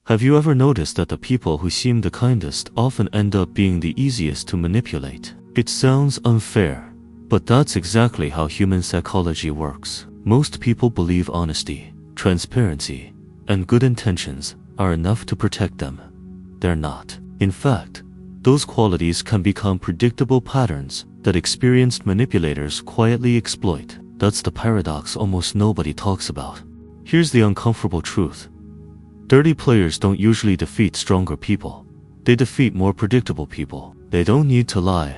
Have you ever noticed that the people who seem the kindest often end up being the easiest to manipulate? It sounds unfair, but that's exactly how human psychology works. Most people believe honesty, transparency, and good intentions are enough to protect them. They're not. In fact, those qualities can become predictable patterns that experienced manipulators quietly exploit. That's the paradox almost nobody talks about. Here's the uncomfortable truth. Dirty players don't usually defeat stronger people. They defeat more predictable people. They don't need to lie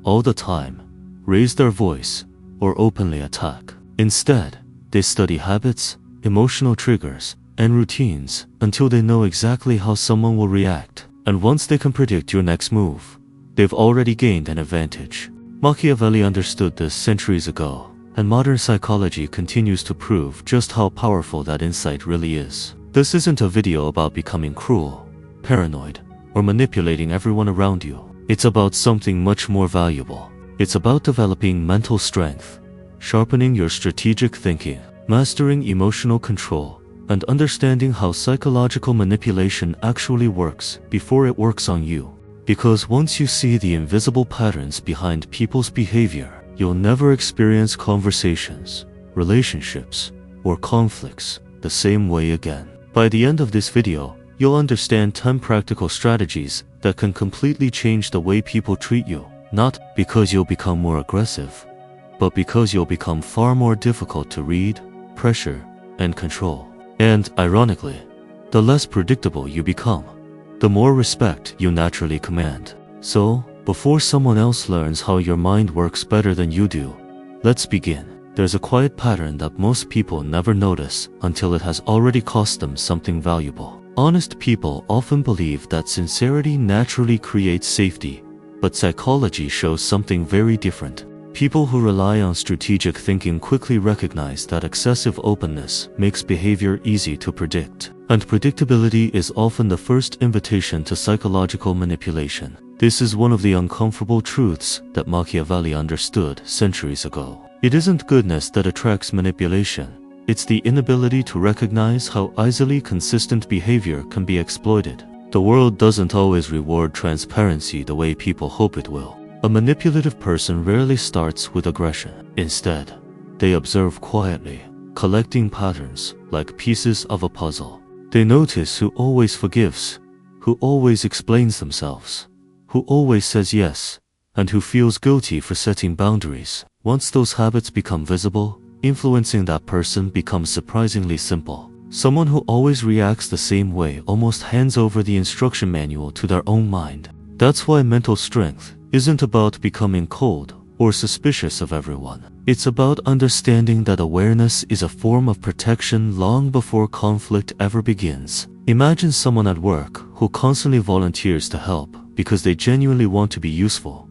all the time, raise their voice, or openly attack. Instead, they study habits, emotional triggers, and routines until they know exactly how someone will react. And once they can predict your next move, they've already gained an advantage. Machiavelli understood this centuries ago, and modern psychology continues to prove just how powerful that insight really is. This isn't a video about becoming cruel, paranoid, or manipulating everyone around you. It's about something much more valuable. It's about developing mental strength, sharpening your strategic thinking, mastering emotional control, and understanding how psychological manipulation actually works before it works on you. Because once you see the invisible patterns behind people's behavior, you'll never experience conversations, relationships, or conflicts the same way again. By the end of this video, you'll understand 10 practical strategies that can completely change the way people treat you. Not because you'll become more aggressive, but because you'll become far more difficult to read, pressure, and control. And, ironically, the less predictable you become, the more respect you naturally command. So, before someone else learns how your mind works better than you do, let's begin. There's a quiet pattern that most people never notice until it has already cost them something valuable. Honest people often believe that sincerity naturally creates safety, but psychology shows something very different. People who rely on strategic thinking quickly recognize that excessive openness makes behavior easy to predict, and predictability is often the first invitation to psychological manipulation. This is one of the uncomfortable truths that Machiavelli understood centuries ago. It isn't goodness that attracts manipulation. It's the inability to recognize how easily consistent behavior can be exploited. The world doesn't always reward transparency the way people hope it will. A manipulative person rarely starts with aggression. Instead, they observe quietly, collecting patterns like pieces of a puzzle. They notice who always forgives, who always explains themselves, who always says yes, and who feels guilty for setting boundaries. Once those habits become visible, influencing that person becomes surprisingly simple. Someone who always reacts the same way almost hands over the instruction manual to their own mind. That's why mental strength isn't about becoming cold or suspicious of everyone. It's about understanding that awareness is a form of protection long before conflict ever begins. Imagine someone at work who constantly volunteers to help because they genuinely want to be useful.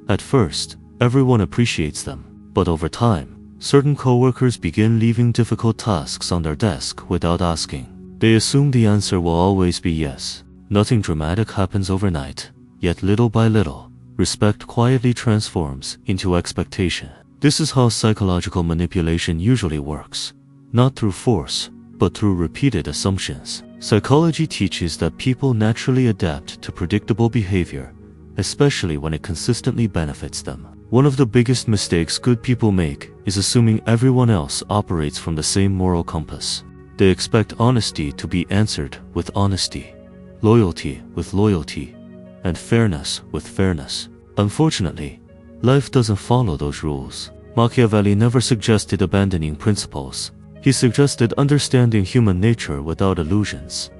At first, everyone appreciates them, but over time, certain coworkers begin leaving difficult tasks on their desk without asking. They assume the answer will always be yes. Nothing dramatic happens overnight, yet little by little, respect quietly transforms into expectation. This is how psychological manipulation usually works, not through force, but through repeated assumptions. Psychology teaches that people naturally adapt to predictable behavior, especially when it consistently benefits them. One of the biggest mistakes good people make is assuming everyone else operates from the same moral compass. They expect honesty to be answered with honesty, loyalty with loyalty, and fairness with fairness. Unfortunately, life doesn't follow those rules. Machiavelli never suggested abandoning principles. He suggested understanding human nature without illusions.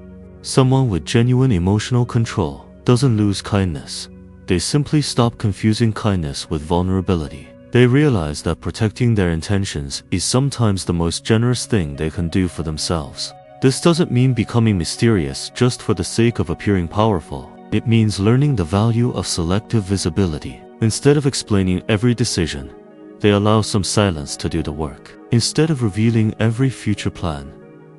Someone with genuine emotional control doesn't lose kindness. They simply stop confusing kindness with vulnerability. They realize that protecting their intentions is sometimes the most generous thing they can do for themselves. This doesn't mean becoming mysterious just for the sake of appearing powerful. It means learning the value of selective visibility. Instead of explaining every decision, they allow some silence to do the work. Instead of revealing every future plan,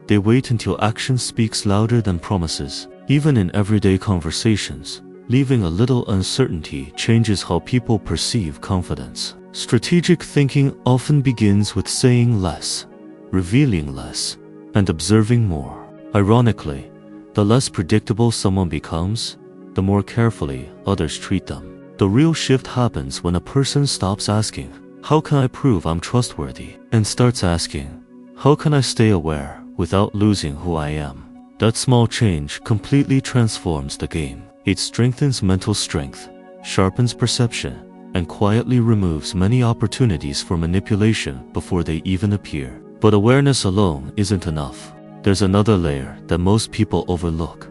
they wait until action speaks louder than promises. Even in everyday conversations, leaving a little uncertainty changes how people perceive confidence. Strategic thinking often begins with saying less, revealing less, and observing more. Ironically, The less predictable someone becomes, the more carefully others treat them. The real shift happens when a person stops asking, "How can I prove I'm trustworthy?" and starts asking, "How can I stay aware without losing who I am?" That small change completely transforms the game. It strengthens mental strength, sharpens perception, and quietly removes many opportunities for manipulation before they even appear. But awareness alone isn't enough. There's another layer that most people overlook.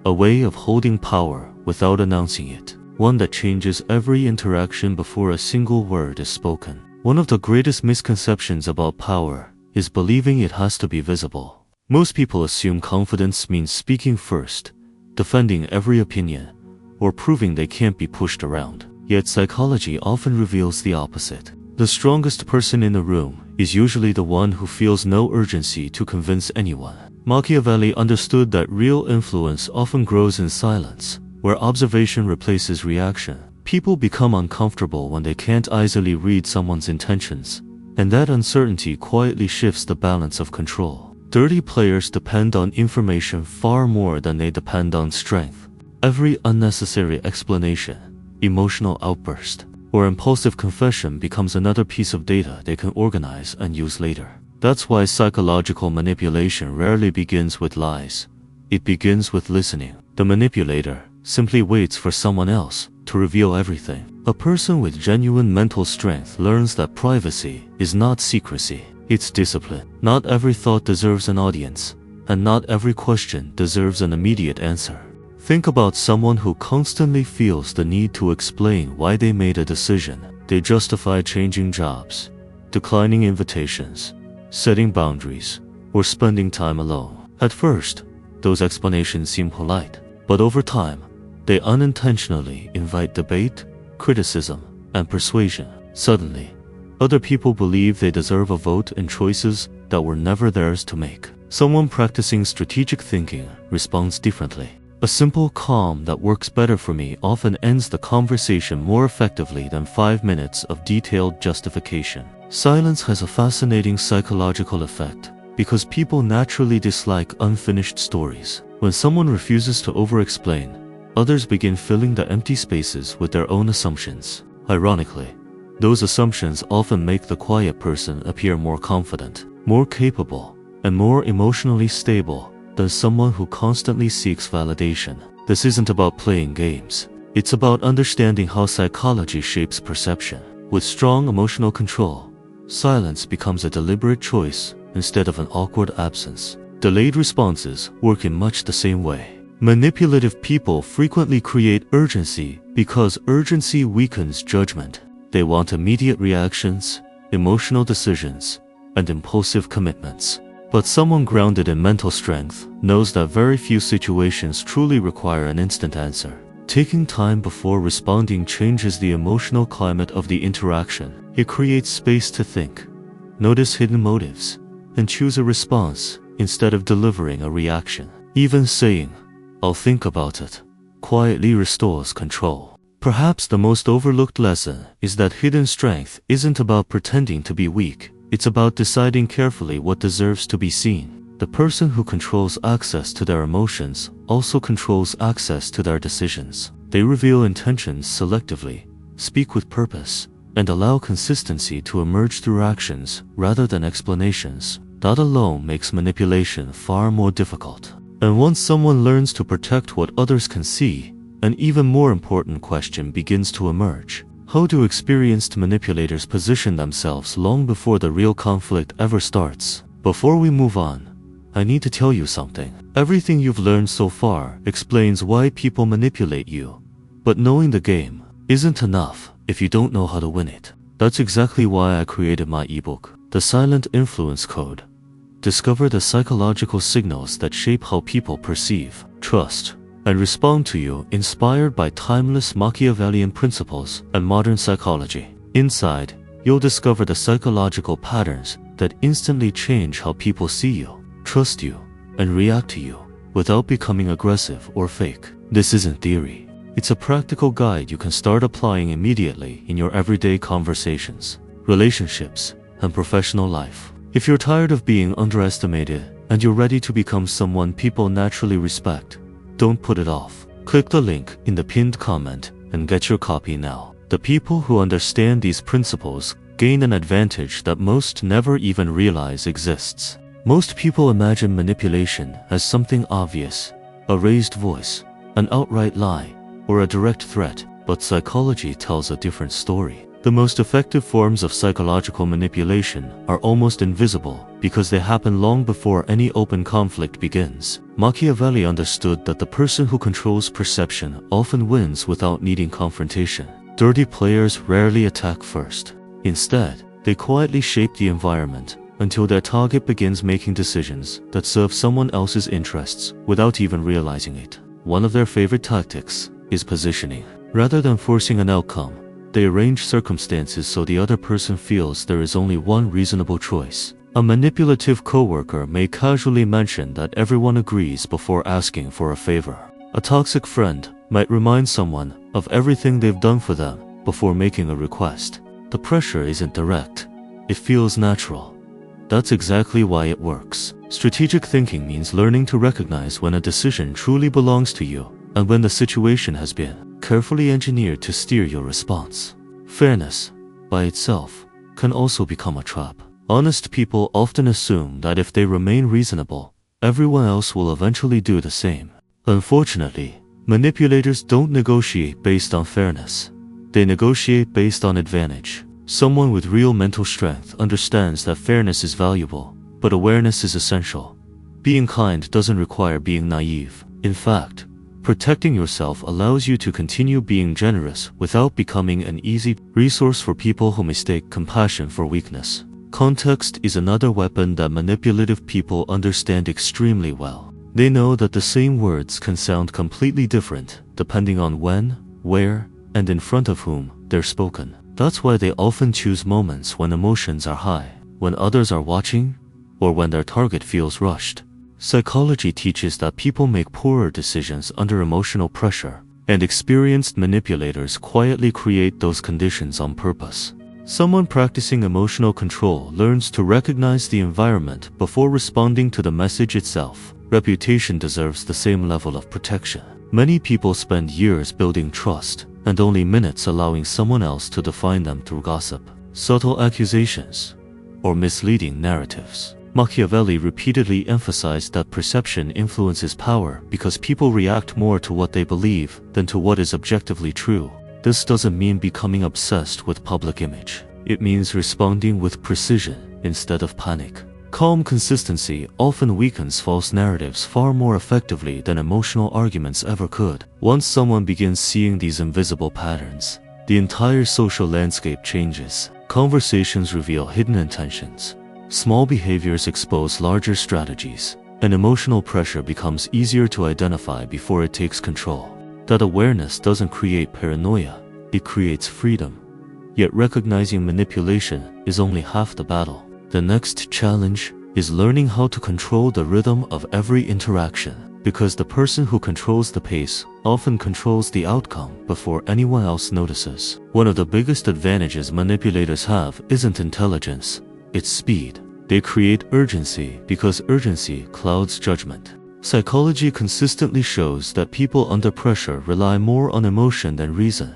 A way of holding power without announcing it. One that changes every interaction before a single word is spoken. One of the greatest misconceptions about power is believing it has to be visible. Most people assume confidence means speaking first, defending every opinion, or proving they can't be pushed around. Yet psychology often reveals the opposite. The strongest person in the room is usually the one who feels no urgency to convince anyone. Machiavelli understood that real influence often grows in silence, where observation replaces reaction. People become uncomfortable when they can't easily read someone's intentions, and that uncertainty quietly shifts the balance of control. Dirty players depend on information far more than they depend on strength. Every unnecessary explanation, emotional outburst, or impulsive confession becomes another piece of data they can organize and use later. That's why psychological manipulation rarely begins with lies. It begins with listening. The manipulator simply waits for someone else to reveal everything. A person with genuine mental strength learns that privacy is not secrecy, it's discipline. Not every thought deserves an audience, and not every question deserves an immediate answer. Think about someone who constantly feels the need to explain why they made a decision. They justify changing jobs, declining invitations, setting boundaries, or spending time alone. At first, those explanations seem polite, but over time, they unintentionally invite debate, criticism, and persuasion. Suddenly, other people believe they deserve a vote in choices that were never theirs to make. Someone practicing strategic thinking responds differently. A simple calm that works better for me often ends the conversation more effectively than 5 minutes of detailed justification. Silence has a fascinating psychological effect because people naturally dislike unfinished stories. When someone refuses to over-explain, others begin filling the empty spaces with their own assumptions. Ironically, those assumptions often make the quiet person appear more confident, more capable, and more emotionally stable than someone who constantly seeks validation. This isn't about playing games. It's about understanding how psychology shapes perception. With strong emotional control, silence becomes a deliberate choice instead of an awkward absence. Delayed responses work in much the same way. Manipulative people frequently create urgency because urgency weakens judgment. They want immediate reactions, emotional decisions, and impulsive commitments. But someone grounded in mental strength knows that very few situations truly require an instant answer. Taking time before responding changes the emotional climate of the interaction. It creates space to think, notice hidden motives, and choose a response instead of delivering a reaction. Even saying, "I'll think about it," quietly restores control. Perhaps the most overlooked lesson is that hidden strength isn't about pretending to be weak. It's about deciding carefully what deserves to be seen. The person who controls access to their emotions also controls access to their decisions. They reveal intentions selectively, speak with purpose, and allow consistency to emerge through actions rather than explanations. That alone makes manipulation far more difficult. And once someone learns to protect what others can see, an even more important question begins to emerge. How do experienced manipulators position themselves long before the real conflict ever starts? Before we move on, I need to tell you something. Everything you've learned so far explains why people manipulate you. But knowing the game isn't enough if you don't know how to win it. That's exactly why I created my ebook, The Silent Influence Code. Discover the psychological signals that shape how people perceive, trust, and respond to you, inspired by timeless Machiavellian principles and modern psychology. Inside, you'll discover the psychological patterns that instantly change how people see you, trust you, and react to you without becoming aggressive or fake. This isn't theory. It's a practical guide you can start applying immediately in your everyday conversations, relationships, and professional life. If you're tired of being underestimated, and you're ready to become someone people naturally respect. Don't put it off. Click the link in the pinned comment and get your copy now. The people who understand these principles gain an advantage that most never even realize exists. Most people imagine manipulation as something obvious, a raised voice, an outright lie, or a direct threat, but psychology tells a different story. The most effective forms of psychological manipulation are almost invisible because they happen long before any open conflict begins. Machiavelli understood that the person who controls perception often wins without needing confrontation. Dirty players rarely attack first. Instead, they quietly shape the environment until their target begins making decisions that serve someone else's interests without even realizing it. One of their favorite tactics is positioning. Rather than forcing an outcome, they arrange circumstances so the other person feels there is only one reasonable choice. A manipulative coworker may casually mention that everyone agrees before asking for a favor. A toxic friend might remind someone of everything they've done for them before making a request. The pressure isn't direct. It feels natural. That's exactly why it works. Strategic thinking means learning to recognize when a decision truly belongs to you and when the situation has been carefully engineered to steer your response. Fairness, by itself, can also become a trap. Honest people often assume that if they remain reasonable, everyone else will eventually do the same. Unfortunately, manipulators don't negotiate based on fairness. They negotiate based on advantage. Someone with real mental strength understands that fairness is valuable, but awareness is essential. Being kind doesn't require being naive. In fact, protecting yourself allows you to continue being generous without becoming an easy resource for people who mistake compassion for weakness. Context is another weapon that manipulative people understand extremely well. They know that the same words can sound completely different depending on when, where, and in front of whom they're spoken. That's why they often choose moments when emotions are high, when others are watching, or when their target feels rushed. Psychology teaches that people make poorer decisions under emotional pressure, and experienced manipulators quietly create those conditions on purpose. Someone practicing emotional control learns to recognize the environment before responding to the message itself. Reputation deserves the same level of protection. Many people spend years building trust, and only minutes allowing someone else to define them through gossip, subtle accusations, or misleading narratives. Machiavelli repeatedly emphasized that perception influences power because people react more to what they believe than to what is objectively true. This doesn't mean becoming obsessed with public image. It means responding with precision instead of panic. Calm consistency often weakens false narratives far more effectively than emotional arguments ever could. Once someone begins seeing these invisible patterns, the entire social landscape changes. Conversations reveal hidden intentions. Small behaviors expose larger strategies, and emotional pressure becomes easier to identify before it takes control. That awareness doesn't create paranoia, it creates freedom. Yet recognizing manipulation is only half the battle. The next challenge is learning how to control the rhythm of every interaction, because the person who controls the pace often controls the outcome before anyone else notices. One of the biggest advantages manipulators have isn't intelligence, it's speed. They create urgency because urgency clouds judgment. Psychology consistently shows that people under pressure rely more on emotion than reason,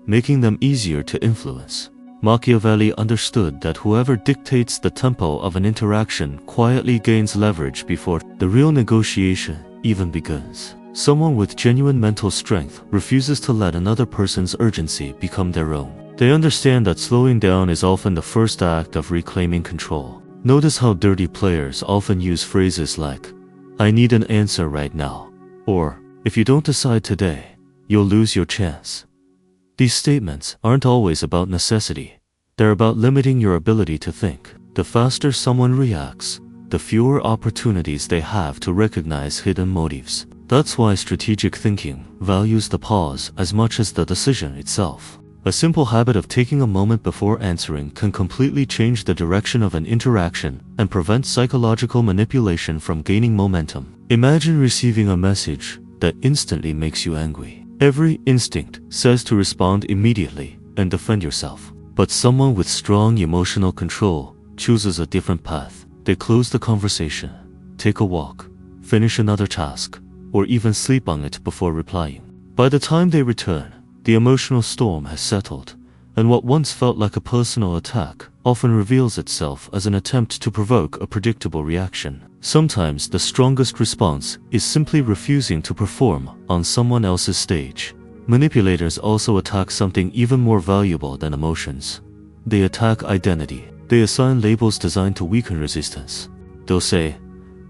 making them easier to influence. Machiavelli understood that whoever dictates the tempo of an interaction quietly gains leverage before the real negotiation even begins. Someone with genuine mental strength refuses to let another person's urgency become their own. They understand that slowing down is often the first act of reclaiming control. Notice how dirty players often use phrases like, "I need an answer right now," or, "If you don't decide today, you'll lose your chance." These statements aren't always about necessity. They're about limiting your ability to think. The faster someone reacts, the fewer opportunities they have to recognize hidden motives. That's why strategic thinking values the pause as much as the decision itself. A simple habit of taking a moment before answering can completely change the direction of an interaction and prevent psychological manipulation from gaining momentum. Imagine receiving a message that instantly makes you angry. Every instinct says to respond immediately and defend yourself. But someone with strong emotional control chooses a different path. They close the conversation, take a walk, finish another task, or even sleep on it before replying. By the time they return, the emotional storm has settled, and what once felt like a personal attack often reveals itself as an attempt to provoke a predictable reaction. Sometimes the strongest response is simply refusing to perform on someone else's stage. Manipulators also attack something even more valuable than emotions. They attack identity. They assign labels designed to weaken resistance. They'll say,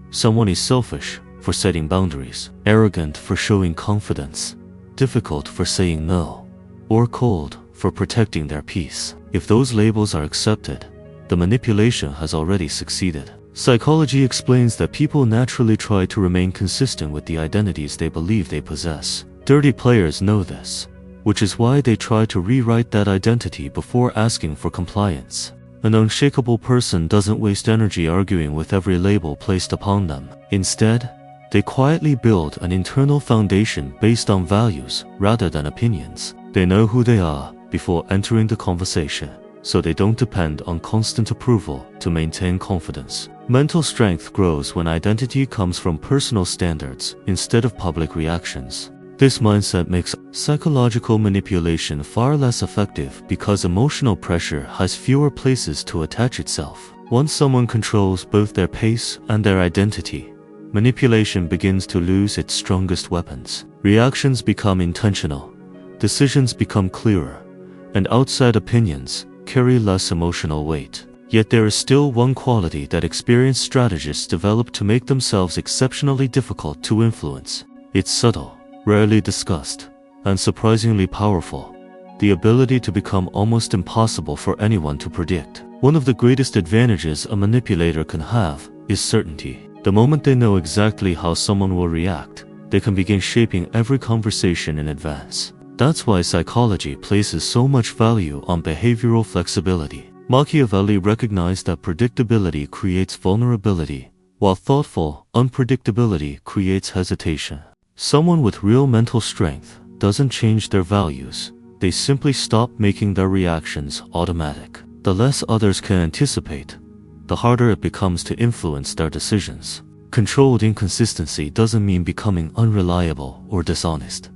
someone is selfish for setting boundaries, arrogant for showing confidence, difficult for saying no, or cold for protecting their peace. If those labels are accepted, the manipulation has already succeeded. Psychology explains that people naturally try to remain consistent with the identities they believe they possess. Dirty players know this, which is why they try to rewrite that identity before asking for compliance. An unshakable person doesn't waste energy arguing with every label placed upon them. Instead, they quietly build an internal foundation based on values rather than opinions. They know who they are before entering the conversation, so they don't depend on constant approval to maintain confidence. Mental strength grows when identity comes from personal standards instead of public reactions. This mindset makes psychological manipulation far less effective because emotional pressure has fewer places to attach itself. Once someone controls both their pace and their identity, manipulation begins to lose its strongest weapons. Reactions become intentional, decisions become clearer, and outside opinions carry less emotional weight. Yet there is still one quality that experienced strategists develop to make themselves exceptionally difficult to influence. It's subtle, rarely discussed, and surprisingly powerful: the ability to become almost impossible for anyone to predict. One of the greatest advantages a manipulator can have is certainty. The moment they know exactly how someone will react, they can begin shaping every conversation in advance. That's why psychology places so much value on behavioral flexibility. Machiavelli recognized that predictability creates vulnerability, while thoughtful unpredictability creates hesitation. Someone with real mental strength doesn't change their values, they simply stop making their reactions automatic. The less others can anticipate, the harder it becomes to influence their decisions. Controlled inconsistency doesn't mean becoming unreliable or dishonest.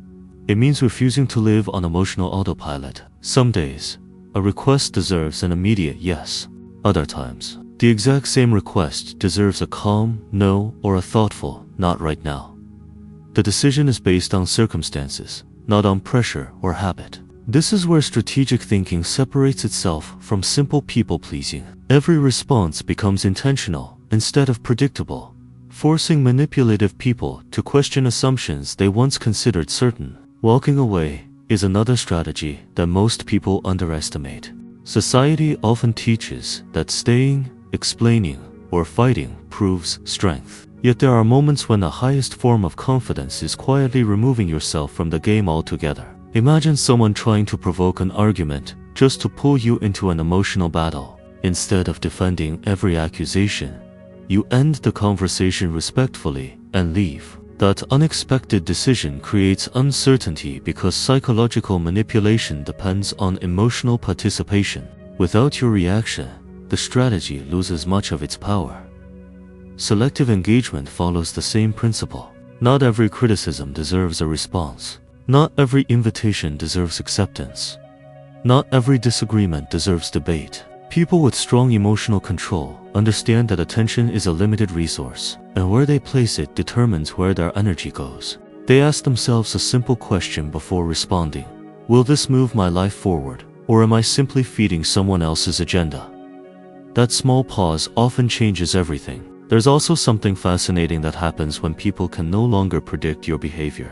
It means refusing to live on emotional autopilot. Some days, a request deserves an immediate yes. Other times, the exact same request deserves a calm no or a thoughtful not right now. The decision is based on circumstances, not on pressure or habit. This is where strategic thinking separates itself from simple people-pleasing. Every response becomes intentional instead of predictable, forcing manipulative people to question assumptions they once considered certain. Walking away is another strategy that most people underestimate. Society often teaches that staying, explaining, or fighting proves strength. Yet there are moments when the highest form of confidence is quietly removing yourself from the game altogether. Imagine someone trying to provoke an argument just to pull you into an emotional battle. Instead of defending every accusation, you end the conversation respectfully and leave. That unexpected decision creates uncertainty because psychological manipulation depends on emotional participation. Without your reaction, the strategy loses much of its power. Selective engagement follows the same principle. Not every criticism deserves a response. Not every invitation deserves acceptance. Not every disagreement deserves debate. People with strong emotional control understand that attention is a limited resource, and where they place it determines where their energy goes. They ask themselves a simple question before responding: will this move my life forward, or am I simply feeding someone else's agenda? That small pause often changes everything. There's also something fascinating that happens when people can no longer predict your behavior.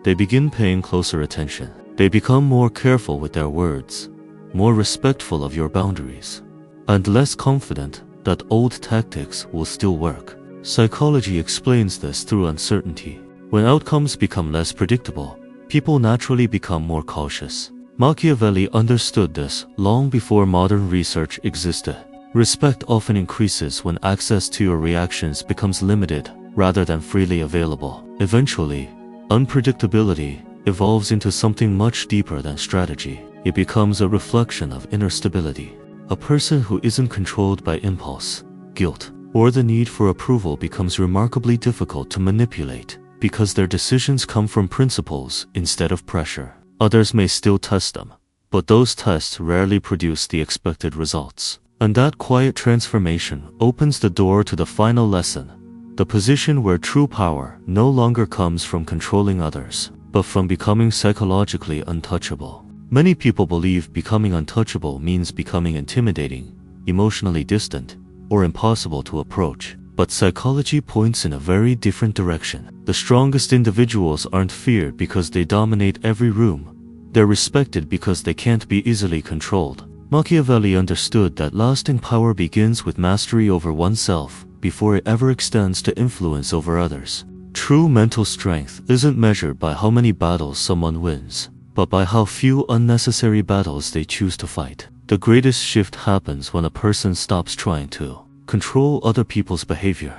They begin paying closer attention. They become more careful with their words, more respectful of your boundaries, and less confident that old tactics will still work. Psychology explains this through uncertainty. When outcomes become less predictable, people naturally become more cautious. Machiavelli understood this long before modern research existed. Respect often increases when access to your reactions becomes limited rather than freely available. Eventually, unpredictability evolves into something much deeper than strategy. It becomes a reflection of inner stability. A person who isn't controlled by impulse, guilt, or the need for approval becomes remarkably difficult to manipulate because their decisions come from principles instead of pressure. Others may still test them, but those tests rarely produce the expected results. And that quiet transformation opens the door to the final lesson, the position where true power no longer comes from controlling others, but from becoming psychologically untouchable. Many people believe becoming untouchable means becoming intimidating, emotionally distant, or impossible to approach. But psychology points in a very different direction. The strongest individuals aren't feared because they dominate every room. They're respected because they can't be easily controlled. Machiavelli understood that lasting power begins with mastery over oneself before it ever extends to influence over others. True mental strength isn't measured by how many battles someone wins, but by how few unnecessary battles they choose to fight. The greatest shift happens when a person stops trying to control other people's behavior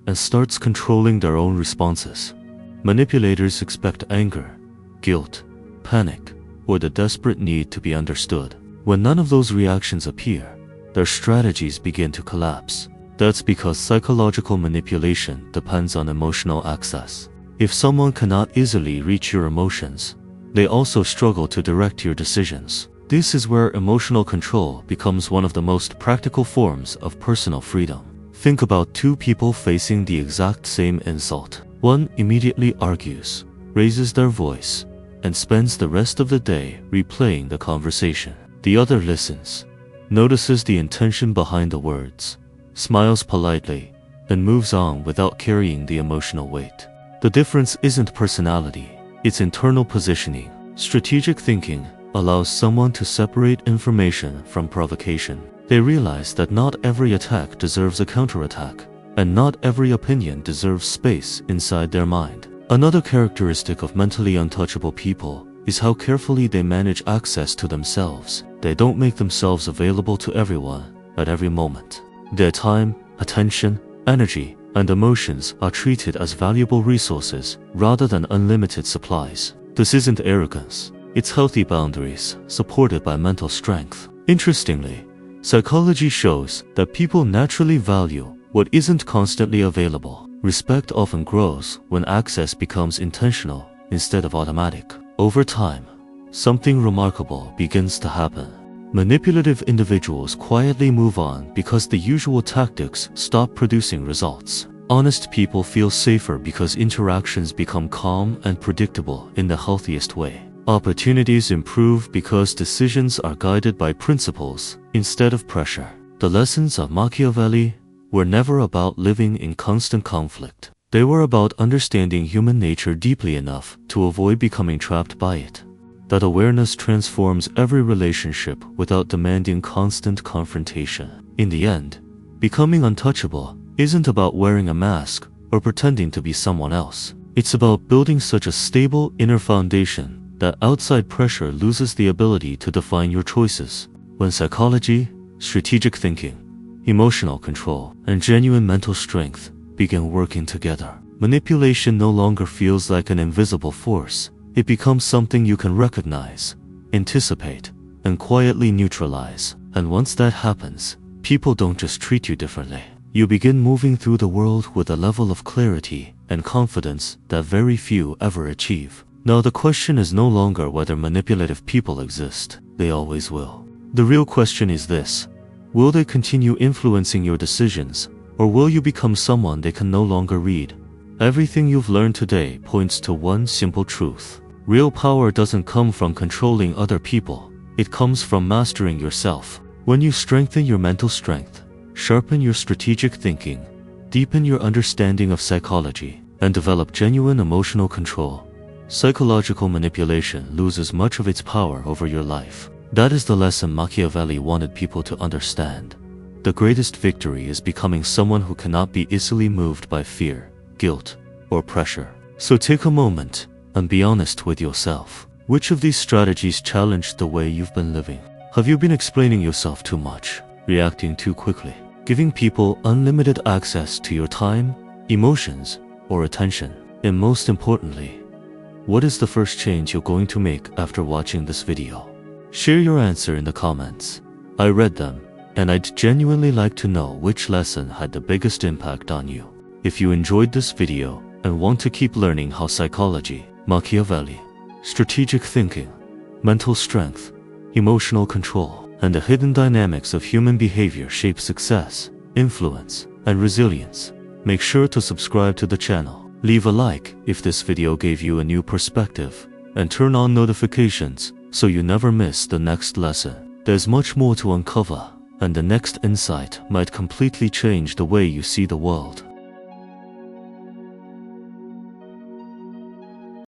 and starts controlling their own responses. Manipulators expect anger, guilt, panic, or the desperate need to be understood. When none of those reactions appear, their strategies begin to collapse. That's because psychological manipulation depends on emotional access. If someone cannot easily reach your emotions, they also struggle to direct your decisions. This is where emotional control becomes one of the most practical forms of personal freedom. Think about two people facing the exact same insult. One immediately argues, raises their voice, and spends the rest of the day replaying the conversation. The other listens, notices the intention behind the words, smiles politely, and moves on without carrying the emotional weight. The difference isn't personality, it's internal positioning. Strategic thinking allows someone to separate information from provocation. They realize that not every attack deserves a counterattack, and not every opinion deserves space inside their mind. Another characteristic of mentally untouchable people is how carefully they manage access to themselves. They don't make themselves available to everyone at every moment. Their time, attention, energy, and emotions are treated as valuable resources rather than unlimited supplies. This isn't arrogance. It's healthy boundaries, supported by mental strength. Interestingly, psychology shows that people naturally value what isn't constantly available. Respect often grows when access becomes intentional instead of automatic. Over time, something remarkable begins to happen. Manipulative individuals quietly move on because the usual tactics stop producing results. Honest people feel safer because interactions become calm and predictable in the healthiest way. Opportunities improve because decisions are guided by principles instead of pressure. The lessons of Machiavelli were never about living in constant conflict. They were about understanding human nature deeply enough to avoid becoming trapped by it. That awareness transforms every relationship without demanding constant confrontation. In the end, becoming untouchable isn't about wearing a mask or pretending to be someone else. It's about building such a stable inner foundation that outside pressure loses the ability to define your choices. When psychology, strategic thinking, emotional control, and genuine mental strength begin working together, manipulation no longer feels like an invisible force. It becomes something you can recognize, anticipate, and quietly neutralize. And once that happens, people don't just treat you differently. You begin moving through the world with a level of clarity and confidence that very few ever achieve. Now the question is no longer whether manipulative people exist. They always will. The real question is this: will they continue influencing your decisions, or will you become someone they can no longer read? Everything you've learned today points to one simple truth. Real power doesn't come from controlling other people. It comes from mastering yourself. When you strengthen your mental strength, sharpen your strategic thinking, deepen your understanding of psychology, and develop genuine emotional control, psychological manipulation loses much of its power over your life. That is the lesson Machiavelli wanted people to understand. The greatest victory is becoming someone who cannot be easily moved by fear, guilt, or pressure. So take a moment and be honest with yourself. Which of these strategies challenged the way you've been living? Have you been explaining yourself too much, reacting too quickly, giving people unlimited access to your time, emotions, or attention? And most importantly, what is the first change you're going to make after watching this video? Share your answer in the comments. I read them, and I'd genuinely like to know which lesson had the biggest impact on you. If you enjoyed this video and want to keep learning how psychology, Machiavelli, strategic thinking, mental strength, emotional control, and the hidden dynamics of human behavior shape success, influence, and resilience, make sure to subscribe to the channel. Leave a like if this video gave you a new perspective, and turn on notifications so you never miss the next lesson. There's much more to uncover, and the next insight might completely change the way you see the world.